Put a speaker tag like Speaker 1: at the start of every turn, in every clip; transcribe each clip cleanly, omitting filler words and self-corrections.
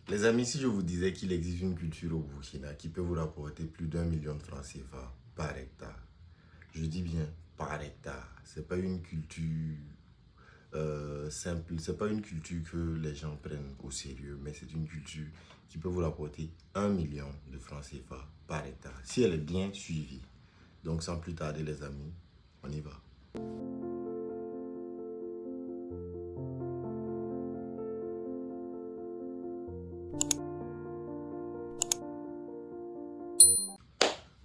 Speaker 1: Les amis, si je vous disais qu'il existe une culture au Burkina qui peut vous rapporter plus d'1 million de francs CFA par hectare, je dis bien par hectare, c'est pas une culture simple, c'est pas une culture que les gens prennent au sérieux, mais c'est une culture qui peut vous rapporter 1 million de francs CFA par hectare, si elle est bien suivie. Donc sans plus tarder les amis, on y va.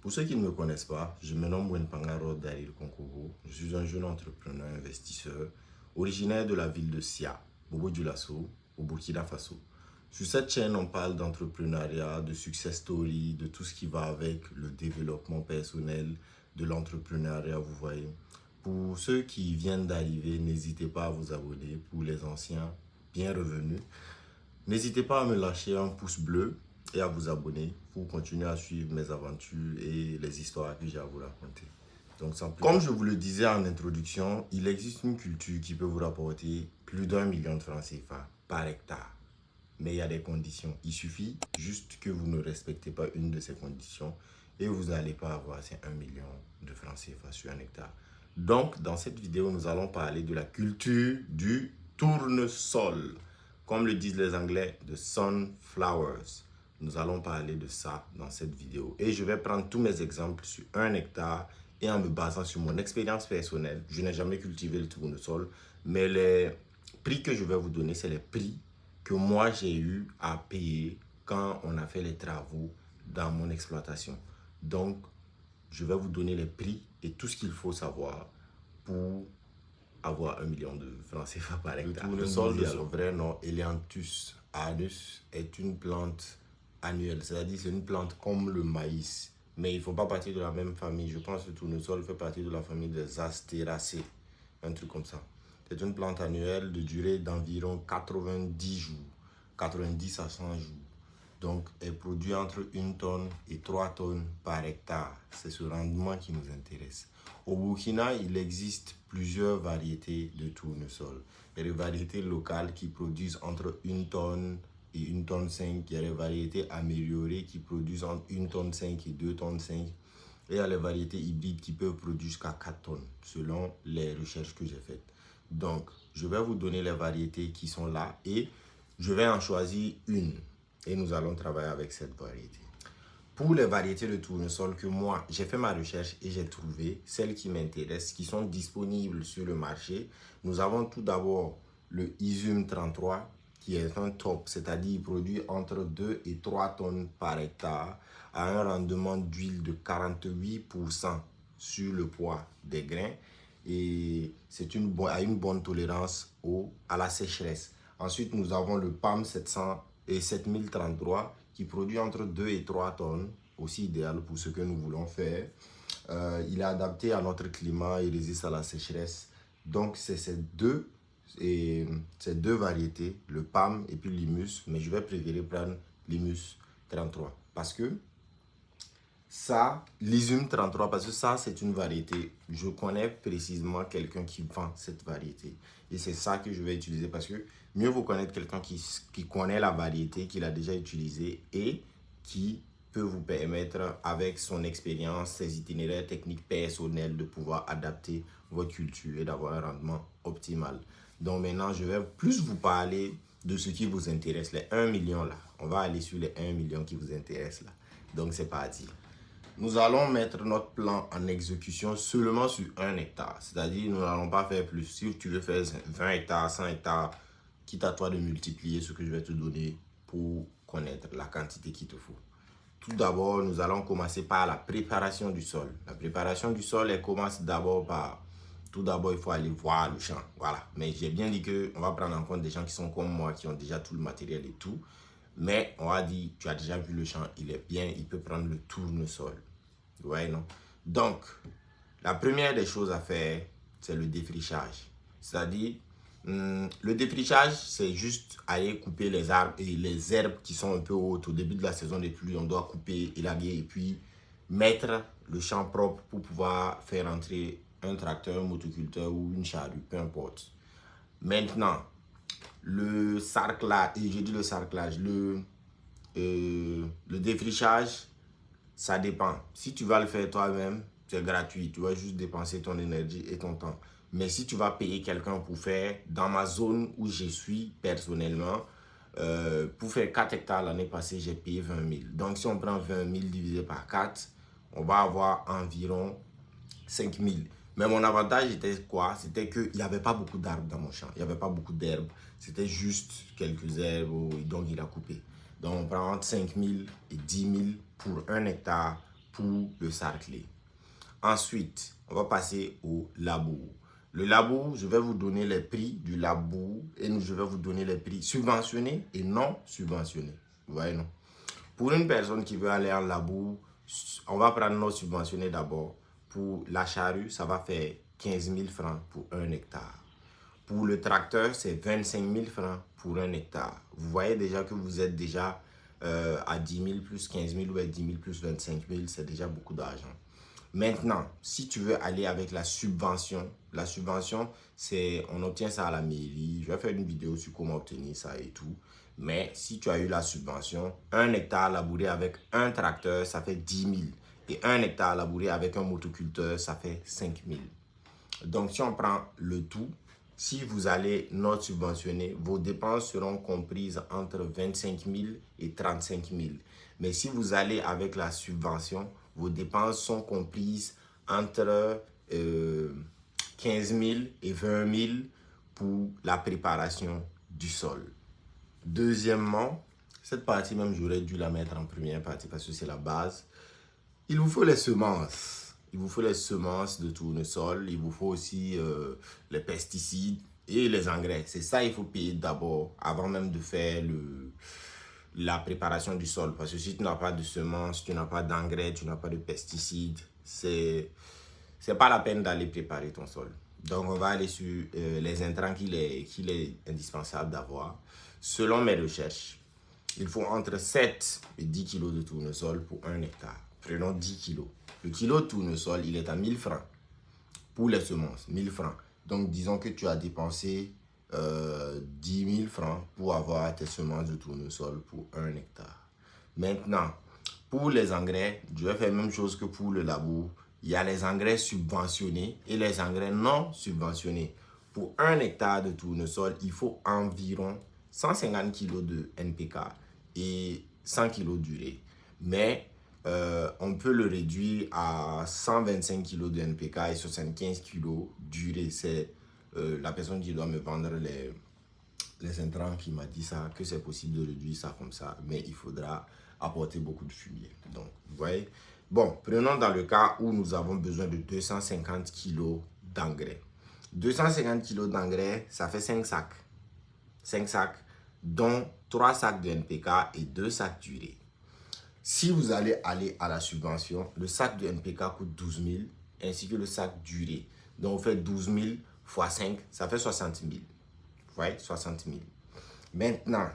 Speaker 1: Pour ceux qui ne me connaissent pas, je me nomme Wenpangaro Daryl Konkobo. Je suis un jeune entrepreneur investisseur originaire de la ville de Sia, Bobo Dioulasso, au Burkina Faso. Sur cette chaîne, on parle d'entrepreneuriat, de success story, de tout ce qui va avec le développement personnel, de l'entrepreneuriat, vous voyez. Pour ceux qui viennent d'arriver, n'hésitez pas à vous abonner. Pour les anciens, bien revenus. N'hésitez pas à me lâcher un pouce bleu et à vous abonner pour continuer à suivre mes aventures et les histoires que j'ai à vous raconter. Donc, comme je vous le disais en introduction, il existe une culture qui peut vous rapporter plus d'1 million de francs CFA par hectare. Mais il y a des conditions. Il suffit juste que vous ne respectez pas une de ces conditions et vous n'allez pas avoir ces 1 million de francs CFA sur un hectare. Donc, dans cette vidéo, nous allons parler de la culture du tournesol. Comme le disent les Anglais, de sunflowers. Nous allons parler de ça dans cette vidéo. Et je vais prendre tous mes exemples sur 1 hectare et en me basant sur mon expérience personnelle. Je n'ai jamais cultivé le tournesol, mais les prix que je vais vous donner, c'est les prix que moi j'ai eu à payer quand on a fait les travaux dans mon exploitation. Donc, je vais vous donner les prix et tout ce qu'il faut savoir pour avoir 1 million de francs CFA par hectare. Le tournesol de son vrai nom, Helianthus anus, est une plante annuelle. C'est-à-dire c'est une plante comme le maïs. Mais il ne faut pas partir de la même famille. Je pense que le tournesol fait partie de la famille des Astéracées. Un truc comme ça. C'est une plante annuelle de durée d'environ 90 jours. 90 à 100 jours. Donc, elle produit entre 1 tonne et 3 tonnes par hectare. C'est ce rendement qui nous intéresse. Au Burkina, il existe plusieurs variétés de tournesol. Il y a des variétés locales qui produisent entre 1 tonne et 1 tonne 5. Il y a des variétés améliorées qui produisent entre 1 tonne 5 et 2 tonnes 5. Et il y a les variétés hybrides qui peuvent produire jusqu'à 4 tonnes, selon les recherches que j'ai faites. Donc, je vais vous donner les variétés qui sont là et je vais en choisir une. Et nous allons travailler avec cette variété. Pour les variétés de tournesol que moi, j'ai fait ma recherche et j'ai trouvé celles qui m'intéressent, qui sont disponibles sur le marché. Nous avons tout d'abord le Isum 33, qui est un top, c'est-à-dire il produit entre 2 et 3 tonnes par hectare, à un rendement d'huile de 48% sur le poids des grains. Et c'est a une bonne tolérance à la sécheresse. Ensuite, nous avons le PAM 700 et 7033 qui produit entre 2 et 3 tonnes, aussi idéal pour ce que nous voulons faire. Il est adapté à notre climat, il résiste à la sécheresse. Donc, c'est ces deux variétés, le PAM et puis l'Imus, mais je vais préférer prendre l'Imus 33 parce que ça, l'Isum 33, parce que ça, c'est une variété. Je connais précisément quelqu'un qui vend cette variété. Et c'est ça que je vais utiliser parce que mieux vaut connaître quelqu'un qui connaît la variété, qui l'a déjà utilisée et qui peut vous permettre, avec son expérience, ses itinéraires techniques personnels, de pouvoir adapter votre culture et d'avoir un rendement optimal. Donc maintenant, je vais plus vous parler de ce qui vous intéresse, les 1 million là. On va aller sur les 1 million qui vous intéressent là. Donc c'est parti. Nous allons mettre notre plan en exécution seulement sur 1 hectare. C'est-à-dire, nous n'allons pas faire plus. Si tu veux faire 20 hectares, 100 hectares, quitte à toi de multiplier ce que je vais te donner pour connaître la quantité qu'il te faut. Tout d'abord, nous allons commencer par la préparation du sol. La préparation du sol, elle commence d'abord par... Tout d'abord, il faut aller voir le champ. Voilà. Mais j'ai bien dit qu'on va prendre en compte des gens qui sont comme moi, qui ont déjà tout le matériel et tout. Mais on va dire, tu as déjà vu le champ, il est bien, il peut prendre le tournesol. Ouais, non? Donc, la première des choses à faire, c'est le défrichage. C'est-à-dire, le défrichage, c'est juste aller couper les arbres et les herbes qui sont un peu hautes. Au début de la saison des pluies, on doit couper, élaguer et puis mettre le champ propre pour pouvoir faire entrer un tracteur, un motoculteur ou une charrue, peu importe. Maintenant, le sarclage, et je dis le sarclage, le défrichage, ça dépend. Si tu vas le faire toi-même, c'est gratuit. Tu vas juste dépenser ton énergie et ton temps. Mais si tu vas payer quelqu'un pour faire, dans ma zone où je suis personnellement, pour faire 4 hectares l'année passée, j'ai payé 20 000. Donc si on prend 20 000 divisé par 4, on va avoir environ 5 000. Mais mon avantage était quoi? C'était qu'il n'y avait pas beaucoup d'arbres dans mon champ. Il n'y avait pas beaucoup d'herbes. C'était juste quelques herbes, donc il a coupé. Donc on prend entre 5 000 et 10 000 pour 1 hectare pour le sarcler. Ensuite, on va passer au labour. Le labour, je vais vous donner les prix du labour et je vais vous donner les prix subventionnés et non subventionnés. Vous voyez, non? Pour une personne qui veut aller en labour, on va prendre nos subventionnés d'abord. Pour la charrue, ça va faire 15 000 francs pour 1 hectare. Pour le tracteur, c'est 25 000 francs pour 1 hectare. Vous voyez déjà que vous êtes déjà à 10 000 plus 15 000 ou à 10 000 plus 25 000, c'est déjà beaucoup d'argent. Maintenant, si tu veux aller avec la subvention, c'est on obtient ça à la mairie. Je vais faire une vidéo sur comment obtenir ça et tout. Mais si tu as eu la subvention, 1 hectare labouré avec un tracteur, ça fait 10 000. Et 1 hectare labouré avec un motoculteur, ça fait 5 000. Donc, si on prend le tout, si vous allez non subventionné, vos dépenses seront comprises entre 25 000 et 35 000. Mais si vous allez avec la subvention, vos dépenses sont comprises entre 15 000 et 20 000 pour la préparation du sol. Deuxièmement, cette partie même, j'aurais dû la mettre en première partie parce que c'est la base. Il vous faut les semences. Il vous faut les semences de tournesol. Il vous faut aussi les pesticides et les engrais. C'est ça qu'il faut payer d'abord avant même de faire la préparation du sol. Parce que si tu n'as pas de semences, tu n'as pas d'engrais, tu n'as pas de pesticides, c'est pas la peine d'aller préparer ton sol. Donc, on va aller sur les intrants qu'il est indispensable d'avoir. Selon mes recherches, il faut entre 7 et 10 kg de tournesol pour 1 hectare. Prenons 10 kg. Le kilo de tournesol, il est à 1000 francs pour les semences. 1000 francs. Donc, disons que tu as dépensé 10 000 francs pour avoir tes semences de tournesol pour 1 hectare. Maintenant, pour les engrais, je vais faire la même chose que pour le labour. Il y a les engrais subventionnés et les engrais non subventionnés. Pour 1 hectare de tournesol, il faut environ 150 kg de NPK et 100 kg d'urée. Mais on peut le réduire à 125 kg de NPK et 75 kg d'urée. C'est la personne qui doit me vendre les intrants qui m'a dit ça, que c'est possible de réduire ça comme ça, mais il faudra apporter beaucoup de fumier. Donc, vous voyez. Bon, prenons dans le cas où nous avons besoin de 250 kg d'engrais. 250 kg d'engrais, ça fait 5 sacs. 5 sacs, dont 3 sacs de NPK et 2 sacs d'urée. Si vous allez aller à la subvention, le sac de NPK coûte 12 000, ainsi que le sac d'urée. Donc, vous faites 12 000 fois 5, ça fait 60 000. Vous voyez, 60 000. Maintenant,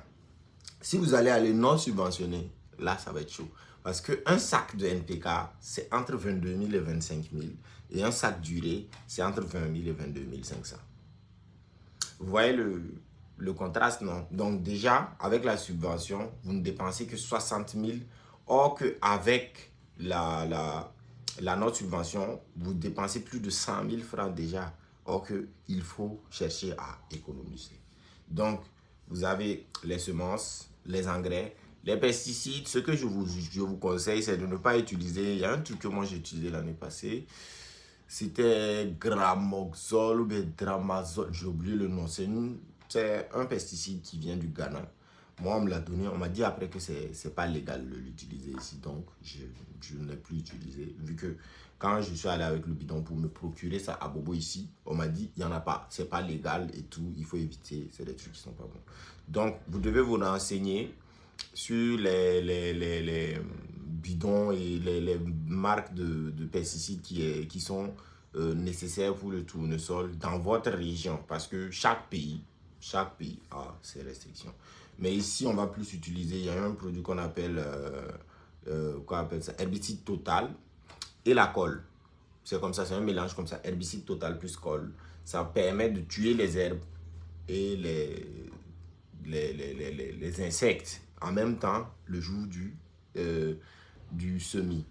Speaker 1: si vous allez aller non subventionné, là, ça va être chaud. Parce qu'un sac de NPK, c'est entre 22 000 et 25 000. Et un sac d'urée, c'est entre 20 000 et 22 500. Vous voyez le contraste, non? Donc déjà, avec la subvention, vous ne dépensez que 60 000. Or qu'avec la non-subvention, vous dépensez plus de 100 000 francs déjà. Or qu'il faut chercher à économiser. Donc, vous avez les semences, les engrais, les pesticides. Ce que je vous conseille, c'est de ne pas utiliser. Il y a un truc que moi j'ai utilisé l'année passée. C'était Gramoxol ou bien Dramazol. J'ai oublié le nom. C'est un pesticide qui vient du Ghana. Moi, on me l'a donné. On m'a dit après que c'est pas légal de l'utiliser ici. Donc, je ne l'ai plus utilisé. Vu que quand je suis allé avec le bidon pour me procurer ça à Bobo ici, on m'a dit, il n'y en a pas. C'est pas légal et tout. Il faut éviter. C'est des trucs qui sont pas bons. Donc, vous devez vous renseigner sur les bidons et les marques de pesticides qui sont nécessaires pour le tournesol dans votre région. Parce que chaque pays a ses restrictions. Mais ici, on va plus utiliser, il y a un produit qu'on appelle, ça, herbicide total et la colle. C'est comme ça, c'est un mélange comme ça, herbicide total plus colle. Ça permet de tuer les herbes et les insectes en même temps le jour du semis.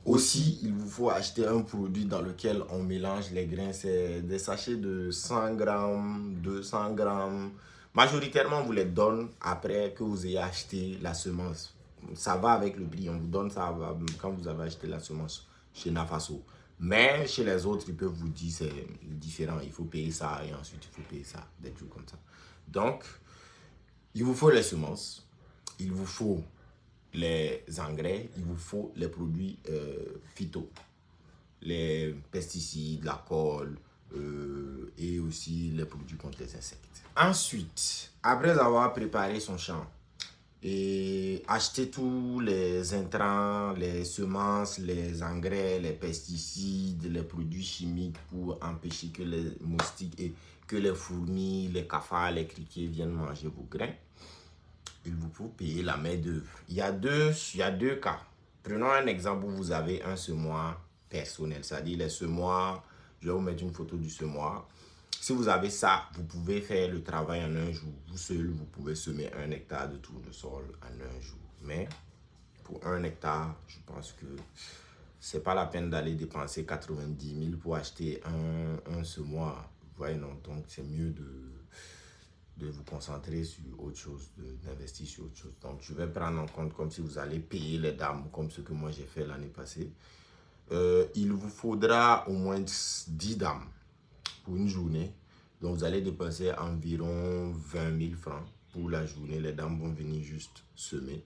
Speaker 1: Aussi, il vous faut acheter un produit dans lequel on mélange les grains. C'est des sachets de 100 grammes, 200 grammes. Majoritairement, on vous les donne après que vous ayez acheté la semence. Ça va avec le prix. On vous donne ça quand vous avez acheté la semence chez Nafaso. Mais chez les autres, ils peuvent vous dire c'est différent. Il faut payer ça et ensuite il faut payer ça. Des trucs comme ça. Donc, il vous faut les semences. Il vous faut les engrais, il vous faut les produits phyto, les pesticides, la colle et aussi les produits contre les insectes. Ensuite, après avoir préparé son champ et acheté tous les intrants, les semences, les engrais, les pesticides, les produits chimiques pour empêcher que les moustiques et que les fourmis, les cafards, les criquets viennent manger vos grains, il vous faut payer la main-d'œuvre. Il y a deux cas. Prenons un exemple où vous avez un semoir personnel, c'est-à-dire les semoirs. Je vais vous mettre une photo du semoir. Si vous avez ça, vous pouvez faire le travail en un jour. Vous seul, vous pouvez semer 1 hectare de tournesol en un jour. Mais pour 1 hectare, je pense que c'est pas la peine d'aller dépenser 90 000 pour acheter un semoir. Vous voyez, non? Donc, c'est mieux de vous concentrer sur autre chose, d'investir sur autre chose. Donc, je vais prendre en compte comme si vous allez payer les dames, comme ce que moi j'ai fait l'année passée. Il vous faudra au moins 10 dames pour une journée. Donc, vous allez dépenser environ 20 000 francs pour la journée. Les dames vont venir juste semer.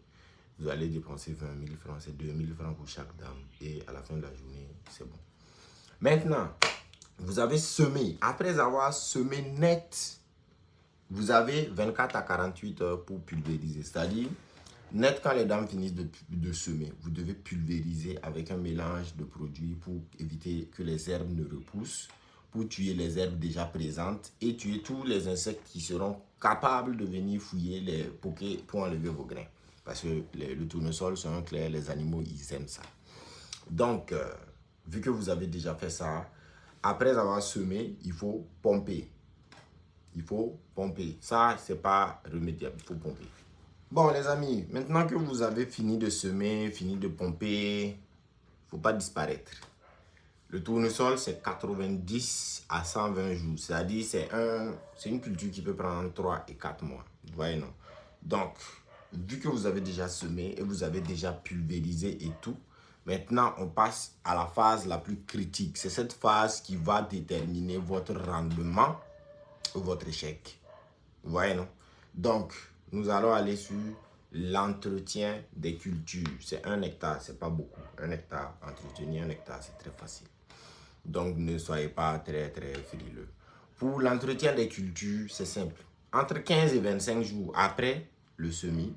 Speaker 1: Vous allez dépenser 20 000 francs, c'est 2 000 francs pour chaque dame. Et à la fin de la journée, c'est bon. Maintenant, vous avez semé. Après avoir semé net, vous avez 24 à 48 heures pour pulvériser. C'est-à-dire, net quand les dames finissent de semer, vous devez pulvériser avec un mélange de produits pour éviter que les herbes ne repoussent, pour tuer les herbes déjà présentes et tuer tous les insectes qui seront capables de venir fouiller les poquets pour enlever vos grains. Parce que le tournesol, c'est un clair, les animaux, ils aiment ça. Donc, vu que vous avez déjà fait ça, après avoir semé, il faut pomper. Il faut pomper. Ça, c'est pas remédiable. Il faut pomper. Bon, les amis, maintenant que vous avez fini de semer, fini de pomper, il ne faut pas disparaître. Le tournesol, c'est 90 à 120 jours. C'est-à-dire, c'est une culture qui peut prendre 3 et 4 mois. Vous voyez, non? Donc, vu que vous avez déjà semé et vous avez déjà pulvérisé et tout, maintenant, on passe à la phase la plus critique. C'est cette phase qui va déterminer votre rendement ou votre échec. Vous voyez, non? Donc, nous allons aller sur l'entretien des cultures. C'est 1 hectare, c'est pas beaucoup. 1 hectare, entretenir 1 hectare, c'est très facile. Donc, ne soyez pas très frileux. Pour l'entretien des cultures, c'est simple. Entre 15 et 25 jours après le semis,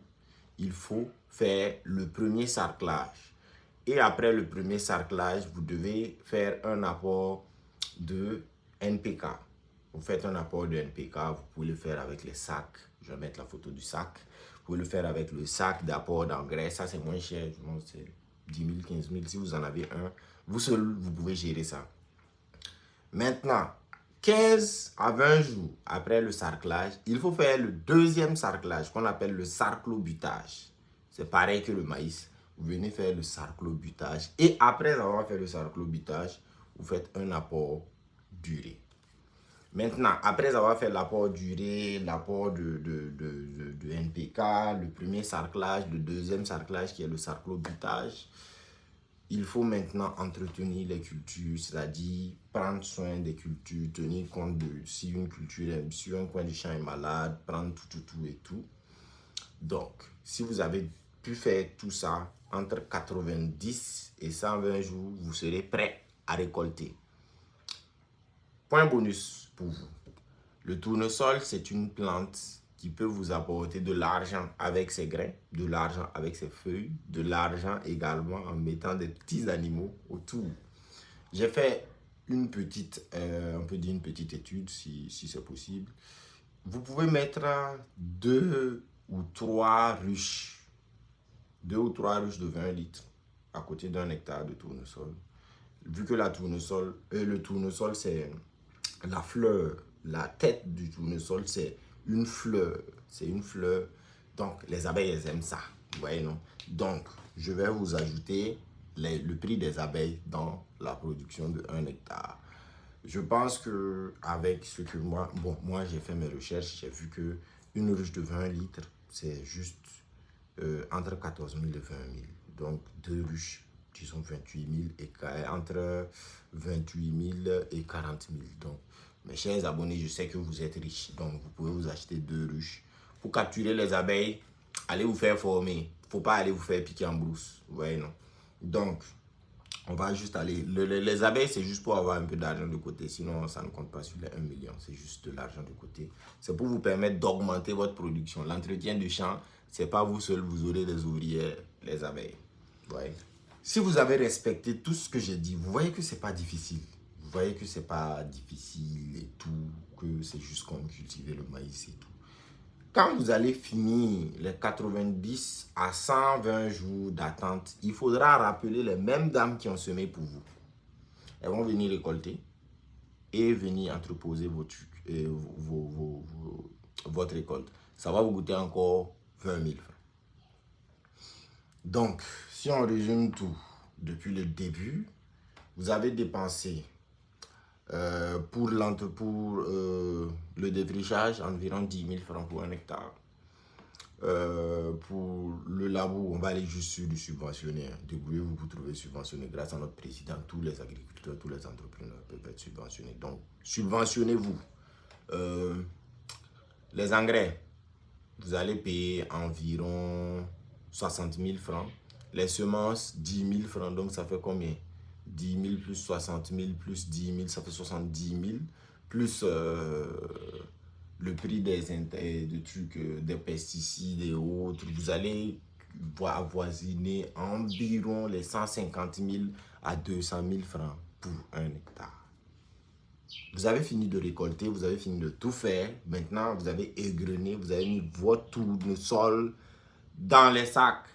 Speaker 1: il faut faire le premier sarclage. Et après le premier sarclage, vous devez faire un apport de NPK. Vous faites un apport de NPK, vous pouvez le faire avec les sacs. Je vais mettre la photo du sac. Vous pouvez le faire avec le sac d'apport d'engrais. Ça, c'est moins cher. Je pense que c'est 10 000, 15 000. Si vous en avez un, vous seul, vous pouvez gérer ça. Maintenant, 15 à 20 jours après le sarclage, il faut faire le deuxième sarclage qu'on appelle le sarclobutage. C'est pareil que le maïs. Vous venez faire le sarclobutage. Et après avoir fait le sarclobutage, vous faites un apport d'urée. Maintenant, après avoir fait l'apport d'urée, l'apport de NPK, le premier sarclage, le deuxième sarclage qui est le sarclobutage, il faut maintenant entretenir les cultures, c'est-à-dire prendre soin des cultures, tenir compte de si une culture, si un coin du champ est malade, prendre tout et tout. Donc, si vous avez pu faire tout ça entre 90 et 120 jours, vous serez prêt à récolter. Point bonus pour vous. Le tournesol, c'est une plante qui peut vous apporter de l'argent avec ses grains, de l'argent avec ses feuilles, de l'argent également en mettant des petits animaux autour. J'ai fait une petite, on peut dire une petite étude si c'est possible. Vous pouvez mettre 2 ou 3 ruches de 20 litres à côté d'un hectare de tournesol. Vu que le tournesol, c'est la fleur, la tête du tournesol, c'est une fleur. c'est une fleur. Donc, les abeilles, elles aiment ça. Vous voyez, non? Donc, je vais vous ajouter le prix des abeilles dans la production de 1 hectare. Je pense que avec ce que moi j'ai fait mes recherches, j'ai vu que une ruche de 20 litres, c'est juste entre 14 000 et 20 000. Donc, deux ruches, disons 28 000 et entre 28 000 et 40 000. Donc, mes chers abonnés, je sais que vous êtes riches, donc vous pouvez vous acheter deux ruches. Pour capturer les abeilles, allez vous faire former. Il ne faut pas aller vous faire piquer en brousse. Vous voyez, non? Donc, on va juste aller. Les abeilles, c'est juste pour avoir un peu d'argent de côté. Sinon, ça ne compte pas sur les 1 million. C'est juste de l'argent de côté. C'est pour vous permettre d'augmenter votre production. L'entretien du champ, ce n'est pas vous seul. Vous aurez des ouvriers, les abeilles. Vous voyez? Si vous avez respecté tout ce que j'ai dit, vous voyez que ce n'est pas difficile. Vous voyez que ce n'est pas difficile et tout. Que c'est juste comme cultiver le maïs et tout. Quand vous allez finir les 90 à 120 jours d'attente, il faudra rappeler les mêmes dames qui ont semé pour vous. Elles vont venir récolter et venir entreposer votre récolte. Ça va vous coûter encore 20 000 francs. Donc, si on résume tout, depuis le début, vous avez dépensé pour le défrichage, environ 10 000 francs pour 1 hectare. Pour le labour, on va aller juste sur du subventionné. Débrouillez-vous pour trouver subventionné. Grâce à notre président, tous les agriculteurs, tous les entrepreneurs peuvent être subventionnés. Donc, subventionnez-vous. Les engrais, vous allez payer environ 60 000 francs. Les semences, 10 000 francs. Donc, ça fait combien? 10 000 plus 60 000 plus 10 000, ça fait 70 000. Plus le prix des trucs, des pesticides et autres. Vous allez avoisiner environ les 150 000 à 200 000 francs pour 1 hectare. Vous avez fini de récolter, vous avez fini de tout faire. Maintenant, vous avez égrené, vous avez mis votre tournesol dans les sacs.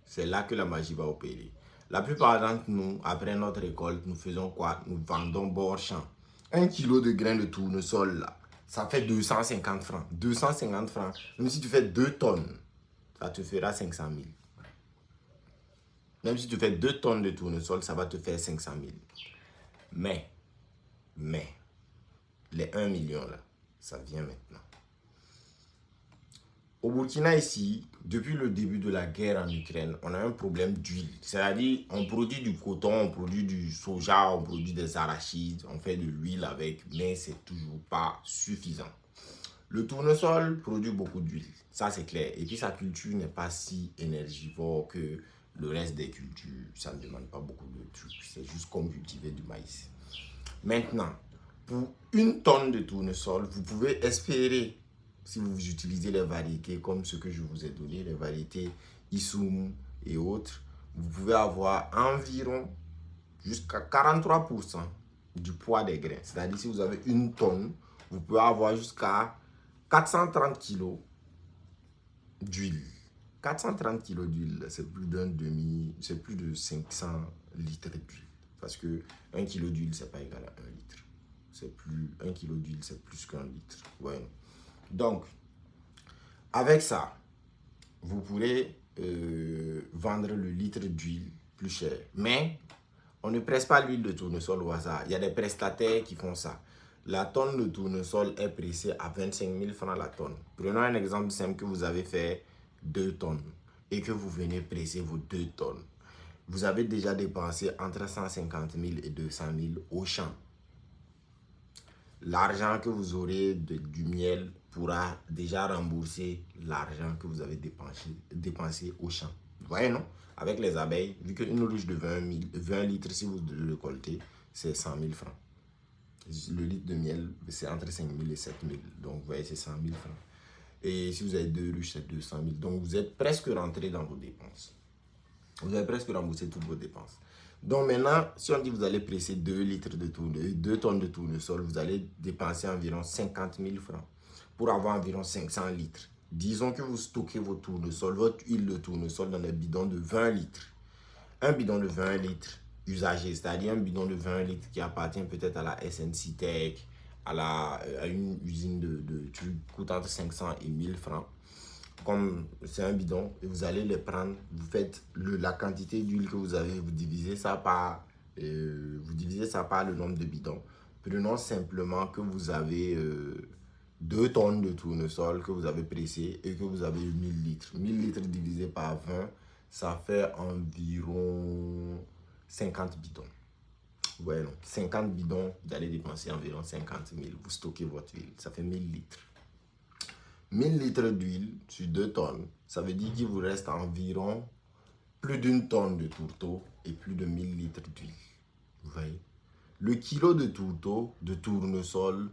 Speaker 1: C'est là que la magie va opérer. La plupart d'entre nous, après notre récolte, nous faisons quoi? Nous vendons bord champ. 1 kilo de grains de tournesol, là, ça fait 250 francs. 250 francs. Même si tu fais 2 tonnes, ça te fera 500 000. Même si tu fais 2 tonnes de tournesol, ça va te faire 500 000. Mais, les 1 million, là, ça vient maintenant. Au Burkina, ici, depuis le début de la guerre en Ukraine, on a un problème d'huile. C'est-à-dire, on produit du coton, on produit du soja, on produit des arachides, on fait de l'huile avec, mais c'est toujours pas suffisant. Le tournesol produit beaucoup d'huile, ça c'est clair. Et puis sa culture n'est pas si énergivore que le reste des cultures. Ça ne demande pas beaucoup de trucs, c'est juste comme cultiver du maïs. Maintenant, pour 1 tonne de tournesol, vous pouvez espérer, si vous utilisez les variétés comme ce que je vous ai donné, les variétés Issoum et autres, vous pouvez avoir environ jusqu'à 43% du poids des grains. C'est-à-dire, si vous avez 1 tonne, vous pouvez avoir jusqu'à 430 kg d'huile. 430 kg d'huile, c'est plus c'est plus de 500 litres d'huile. Parce que 1 kg d'huile, c'est pas égal à 1 litre. C'est plus, 1 kg d'huile, c'est plus qu'1 litre. Ouais. Donc, avec ça, vous pourrez vendre le litre d'huile plus cher. Mais, on ne presse pas l'huile de tournesol au hasard. Il y a des prestataires qui font ça. La tonne de tournesol est pressée à 25 000 francs la tonne. Prenons un exemple simple que vous avez fait 2 tonnes et que vous venez presser vos 2 tonnes. Vous avez déjà dépensé entre 150 000 et 200 000 au champ. L'argent que vous aurez du miel pourra déjà rembourser l'argent que vous avez dépensé au champ. Vous voyez, non? Avec les abeilles, vu qu'une ruche de 20 litres, si vous le récoltez, c'est 100 000 francs. Le litre de miel, c'est entre 5 000 et 7 000. Donc, vous voyez, c'est 100 000 francs. Et si vous avez 2 ruches, c'est 200 000. Donc, vous êtes presque rentré dans vos dépenses. Vous avez presque remboursé toutes vos dépenses. Donc maintenant, si on dit que vous allez presser 2 tonnes de tournesol, vous allez dépenser environ 50 000 francs pour avoir environ 500 litres. Disons que vous stockez vos tournesols, votre huile de tournesol dans un bidon de 20 litres. Un bidon de 20 litres usagé, c'est-à-dire un bidon de 20 litres qui appartient peut-être à la SNC Tech, à une usine de trucs coûte entre 500 et 1000 francs. Comme c'est un bidon, et vous allez les prendre, vous faites la quantité d'huile que vous avez, vous divisez ça par le nombre de bidons. Prenons simplement que vous avez 2 tonnes de tournesol que vous avez pressé et que vous avez 1000 litres. 1000 litres divisé par 20, ça fait environ 50 bidons. Ouais, non, 50 bidons, vous allez dépenser environ 50 000. Vous stockez votre huile, ça fait 1000 litres. 1000 litres d'huile sur 2 tonnes, ça veut dire qu'il vous reste environ plus d'1 tonne de tourteau et plus de 1000 litres d'huile. Vous voyez? Le kilo de tourteau, de tournesol,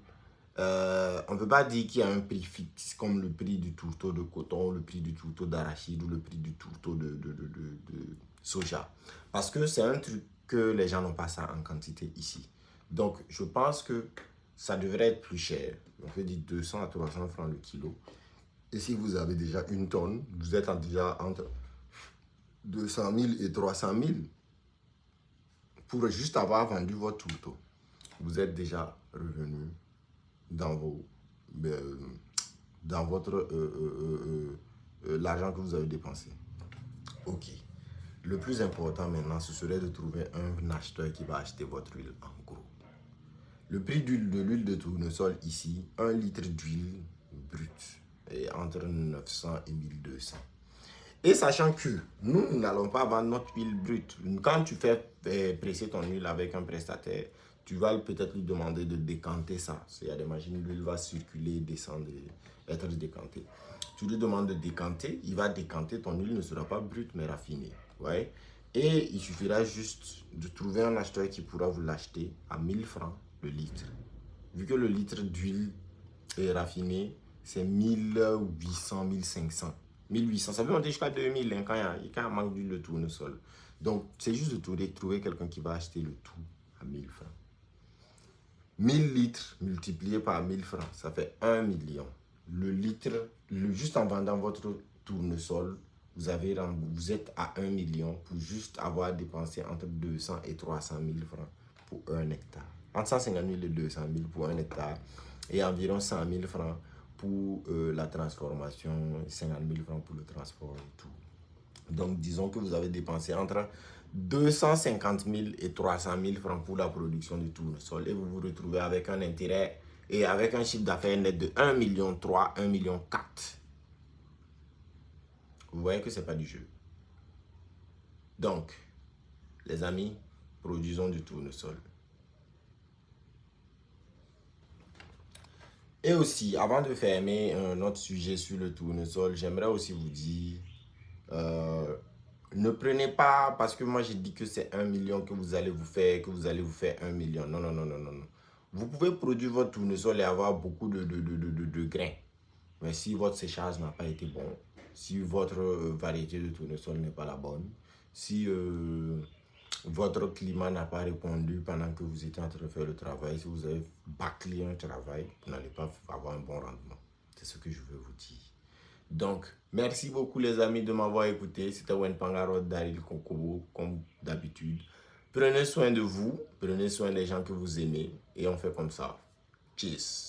Speaker 1: on ne peut pas dire qu'il y a un prix fixe comme le prix du tourteau de coton, le prix du tourteau d'arachide ou le prix du tourteau de soja. Parce que c'est un truc que les gens n'ont pas ça en quantité ici. Donc, je pense que ça devrait être plus cher. On peut dire 200 à 300 francs le kilo. Et si vous avez déjà 1 tonne, vous êtes déjà entre 200 000 et 300 000 pour juste avoir vendu votre tourteau. Vous êtes déjà revenu dans votre l'argent que vous avez dépensé. Ok. Le plus important maintenant, ce serait de trouver un acheteur qui va acheter votre huile en gros. Le prix de l'huile de tournesol ici, 1 litre d'huile brute est entre 900 et 1200. Et sachant que nous n'allons pas vendre notre huile brute. Quand tu fais presser ton huile avec un prestataire, tu vas peut-être lui demander de décanter ça. Il y a des machines où l'huile va circuler, descendre, être décantée. Tu lui demandes de décanter, il va décanter, ton huile ne sera pas brute mais raffinée. Ouais? Et il suffira juste de trouver un acheteur qui pourra vous l'acheter à 1000 francs le litre. Vu que le litre d'huile est raffiné, c'est 1800, 1500. 1800, ça peut monter jusqu'à 2000 hein, quand il y a un manque d'huile de tournesol. Donc, c'est juste de trouver quelqu'un qui va acheter le tout à 1000 francs. 1000 litres multiplié par 1000 francs, ça fait 1 million. Le litre, juste en vendant votre tournesol, vous êtes à 1 million pour juste avoir dépensé entre 200 et 300 000 francs pour 1 hectare. Entre 150 000 et 200 000 pour 1 hectare et environ 100 000 francs pour la transformation, 50 000 francs pour le transport et tout. Donc, disons que vous avez dépensé entre 250 000 et 300 000 francs pour la production du tournesol et vous vous retrouvez avec un intérêt et avec un chiffre d'affaires net de 1,3 million, 1,4 million. Vous voyez que ce n'est pas du jeu. Donc, les amis, produisons du tournesol. Et aussi, avant de fermer notre sujet sur le tournesol, j'aimerais aussi vous dire, ne prenez pas, parce que moi j'ai dit que c'est 1 million que vous allez vous faire 1 million. Non, non, non, non, non. Vous pouvez produire votre tournesol et avoir beaucoup de grains. Mais si votre séchage n'a pas été bon, si votre variété de tournesol n'est pas la bonne, si votre climat n'a pas répondu pendant que vous étiez en train de faire le travail, si vous avez bâclé un travail, vous n'allez pas avoir un bon rendement. C'est ce que je veux vous dire. Donc, merci beaucoup les amis de m'avoir écouté. C'était Wenpangaro Daryl Konkobo, comme d'habitude. Prenez soin de vous, prenez soin des gens que vous aimez et on fait comme ça. Cheers.